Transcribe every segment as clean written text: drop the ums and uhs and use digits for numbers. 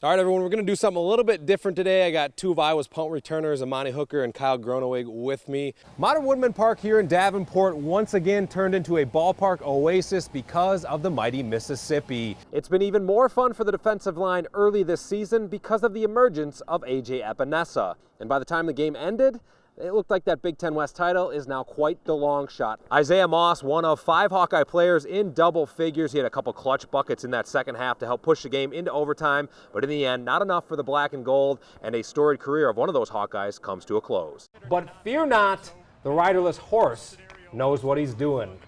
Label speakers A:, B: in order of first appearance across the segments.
A: All right, everyone, we're going to do something a little bit different today. I got two of Iowa's punt returners, Amani Hooker and Kyle Gronewig, with me. Modern Woodman Park here in Davenport once again turned into a ballpark oasis because of the mighty Mississippi. It's been even more fun for the defensive line early this season because of the emergence of A.J. Epinesa. And by the time the game ended, it looked like that Big Ten West title is now quite the long shot. Isaiah Moss, one of 5 Hawkeye players in double figures. He had a couple clutch buckets in that second half to help push the game into overtime, but in the end, not enough for the black and gold, and a storied career of one of those Hawkeyes comes to a close. But fear not, the riderless horse knows what he's doing.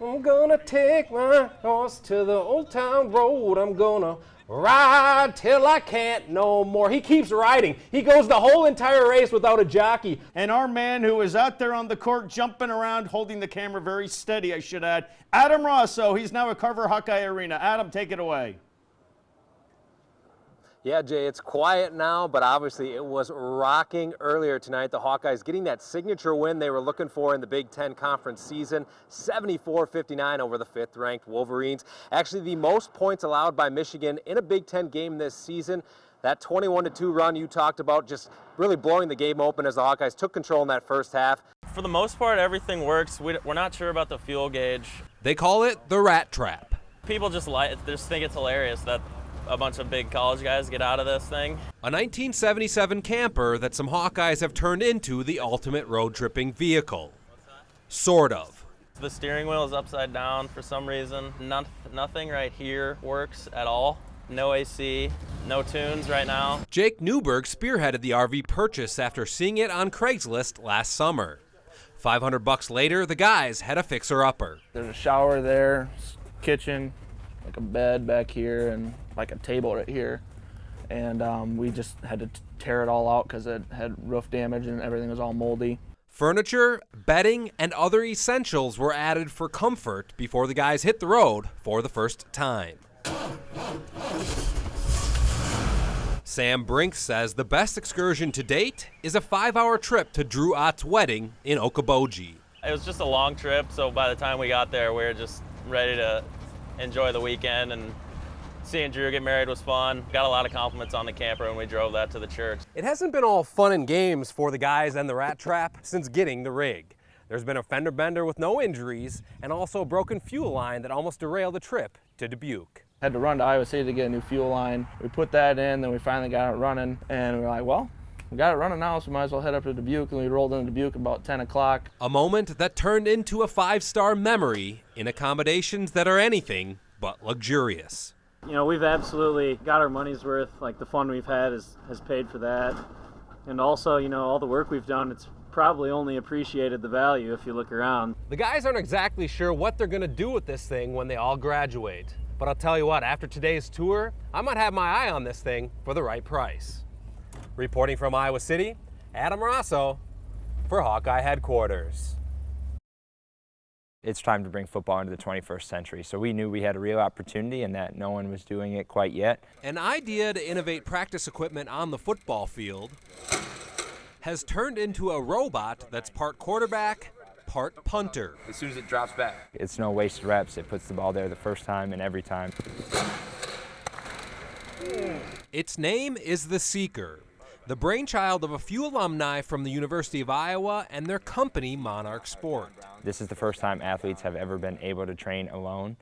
A: I'm gonna take my horse to the old town road. I'm gonna ride till I can't no more. He keeps riding. He goes the whole entire race without a jockey.
B: And our man who is out there on the court jumping around, holding the camera very steady, I should add, Adam Rossow. He's now at Carver Hawkeye Arena. Adam, take it away.
A: Yeah, Jay, it's quiet now, but obviously it was rocking earlier tonight. The Hawkeyes getting that signature win they were looking for in the Big Ten Conference season, 74-59 over the 5th-ranked Wolverines. Actually, the most points allowed by Michigan in a Big Ten game this season. That 21-2 run you talked about, just really blowing the game open as the Hawkeyes took control in that first half.
C: For the most part, everything works. We're not sure about the fuel gauge.
A: They call it the rat trap.
C: People just think it's hilarious that a bunch of big college guys get out of this thing.
A: A 1977 camper that some Hawkeyes have turned into the ultimate road tripping vehicle. Sort of.
C: The steering wheel is upside down for some reason. Nothing right here works at all. No AC, no tunes right now.
A: Jake Newberg spearheaded the RV purchase after seeing it on Craigslist last summer. $500 later, the guys had a fixer-upper.
D: There's a shower there, kitchen, like a bed back here, and like a table right here. And we just had to tear it all out because it had roof damage and everything was all moldy.
A: Furniture, bedding, and other essentials were added for comfort before the guys hit the road for the first time. Sam Brink says the best excursion to date is a 5-hour trip to Drew Ott's wedding in Okoboji.
C: It was just a long trip, so by the time we got there, we were just ready to enjoy the weekend, and seeing Drew get married was fun. Got a lot of compliments on the camper when we drove that to the church. It hasn't been all fun and games for the guys and the rat trap since getting the rig. There's been a fender bender with no injuries and also a broken fuel line that almost derailed the trip to Dubuque.
D: Had to run to Iowa City to get a new fuel line. We put that in, then we finally got it running, and we were like, well, we got it running now, so we might as well head up to Dubuque, and we rolled into Dubuque about 10 o'clock.
A: A moment that turned into a 5-star memory in accommodations that are anything but luxurious.
E: You know, we've absolutely got our money's worth. Like, the fun we've had has paid for that. And also, you know, all the work we've done, it's probably only appreciated the value if you look around.
A: The guys aren't exactly sure what they're going to do with this thing when they all graduate. But I'll tell you what, after today's tour, I might have my eye on this thing for the right price. Reporting from Iowa City, Adam Rossow for Hawkeye Headquarters.
F: It's time to bring football into the 21st century. So we knew we had a real opportunity and that no one was doing it quite yet.
A: An idea to innovate practice equipment on the football field has turned into a robot that's part quarterback, part punter.
G: As soon as it drops back.
F: It's no wasted reps. It puts the ball there the first time and every time.
A: Its name is the Seeker, the brainchild of a few alumni from the University of Iowa and their company, Monarch Sport.
F: This is the first time athletes have ever been able to train alone.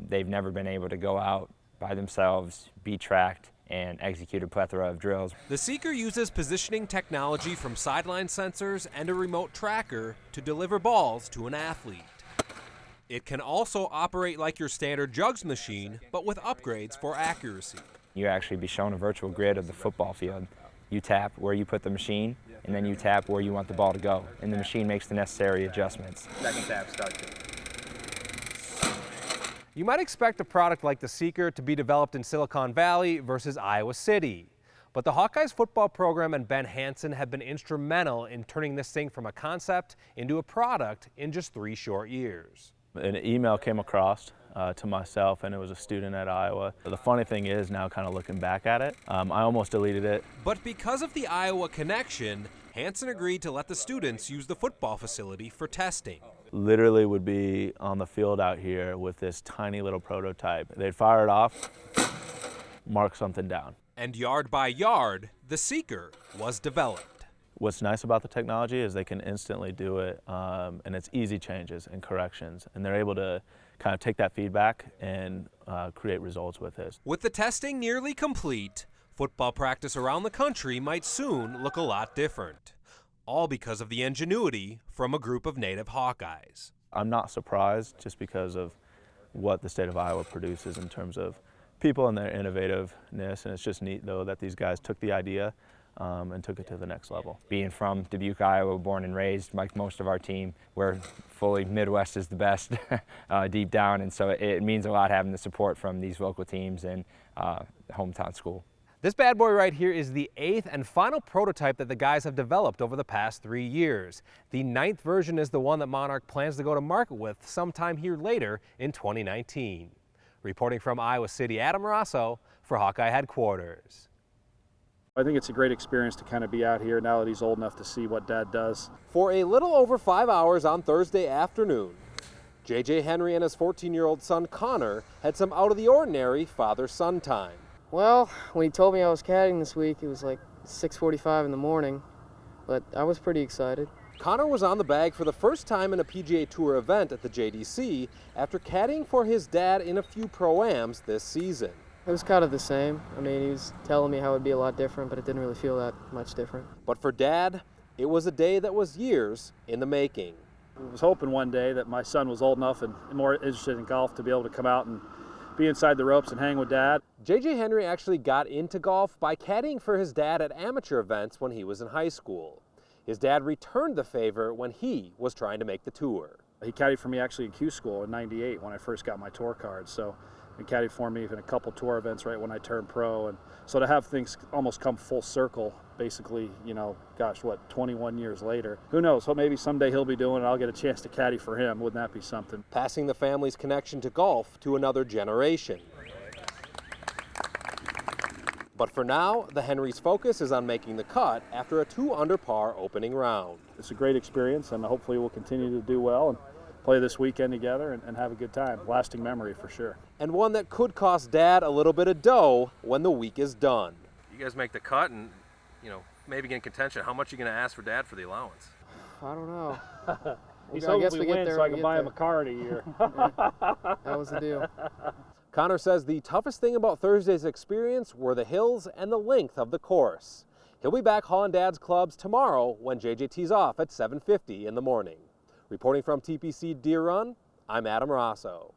F: They've never been able to go out by themselves, be tracked, and execute a plethora of drills.
A: The Seeker uses positioning technology from sideline sensors and a remote tracker to deliver balls to an athlete. It can also operate like your standard jugs machine, but with upgrades for accuracy.
F: You actually be shown a virtual grid of the football field. You tap where you put the machine, and then you tap where you want the ball to go, and the machine makes the necessary adjustments.
G: Second tap, start.
A: You might expect a product like the Seeker to be developed in Silicon Valley versus Iowa City. But the Hawkeyes football program and Ben Hansen have been instrumental in turning this thing from a concept into a product in just 3 short years.
H: An email came across to myself, and it was a student at Iowa. The funny thing is, now kind of looking back at it, I almost deleted it.
A: But because of the Iowa connection, Hansen agreed to let the students use the football facility for testing.
H: Literally would be on the field out here with this tiny little prototype. They'd fire it off, mark something down.
A: And yard by yard, the Seeker was developed.
H: What's nice about the technology is they can instantly do it, and it's easy changes and corrections, and they're able to kind of take that feedback and create results with it.
A: With the testing nearly complete, football practice around the country might soon look a lot different, all because of the ingenuity from a group of native Hawkeyes.
H: I'm not surprised just because of what the state of Iowa produces in terms of people and their innovativeness, and it's just neat though that these guys took the idea and took it to the next level.
F: Being from Dubuque, Iowa, born and raised, like most of our team, we're fully Midwest is the best deep down, and so it means a lot having the support from these local teams and hometown school.
A: This bad boy right here is the 8th and final prototype that the guys have developed over the past 3 years. The 9th version is the one that Monarch plans to go to market with sometime here later in 2019. Reporting from Iowa City, Adam Rossow for Hawkeye Headquarters.
I: I think it's a great experience to kind of be out here now that he's old enough to see what Dad does.
A: For a little over 5 hours on Thursday afternoon, J.J. Henry and his 14-year-old son Connor had some out-of-the-ordinary father-son time.
J: Well, when he told me I was caddying this week, it was like 6:45 in the morning, but I was pretty excited.
A: Connor was on the bag for the first time in a PGA Tour event at the JDC after caddying for his dad in a few Pro-Ams this season.
J: It was kind of the same. I mean, he was telling me how it would be a lot different, but it didn't really feel that much different.
A: But for Dad, it was a day that was years in the making.
I: I was hoping one day that my son was old enough and more interested in golf to be able to come out and be inside the ropes and hang with Dad.
A: J.J. Henry actually got into golf by caddying for his dad at amateur events when he was in high school. His dad returned the favor when he was trying to make the tour.
I: He caddied for me actually in Q school in '98 when I first got my tour card. So he caddied for me in a couple tour events right when I turned pro. And so to have things almost come full circle, basically, 21 years later. Who knows? So maybe someday he'll be doing it. I'll get a chance to caddy for him. Wouldn't that be something?
A: Passing the family's connection to golf to another generation. But for now, the Henrys' focus is on making the cut after a 2-under-par opening round.
I: It's a great experience, and hopefully we'll continue to do well and play this weekend together and have a good time. Lasting memory for sure.
A: And one that could cost Dad a little bit of dough when the week is done. You guys make the cut and, maybe get in contention. How much are you going to ask for Dad for the allowance?
J: I don't know.
I: He's
J: I guess
I: hoping
J: we
I: we
J: get
I: win
J: there
I: so I
J: when
I: can
J: we
I: buy
J: get
I: him a car in a year.
J: That was the deal.
A: Connor says the toughest thing about Thursday's experience were the hills and the length of the course. He'll be back hauling Dad's clubs tomorrow when JJ tees off at 7:50 in the morning. Reporting from TPC Deer Run, I'm Adam Rossow.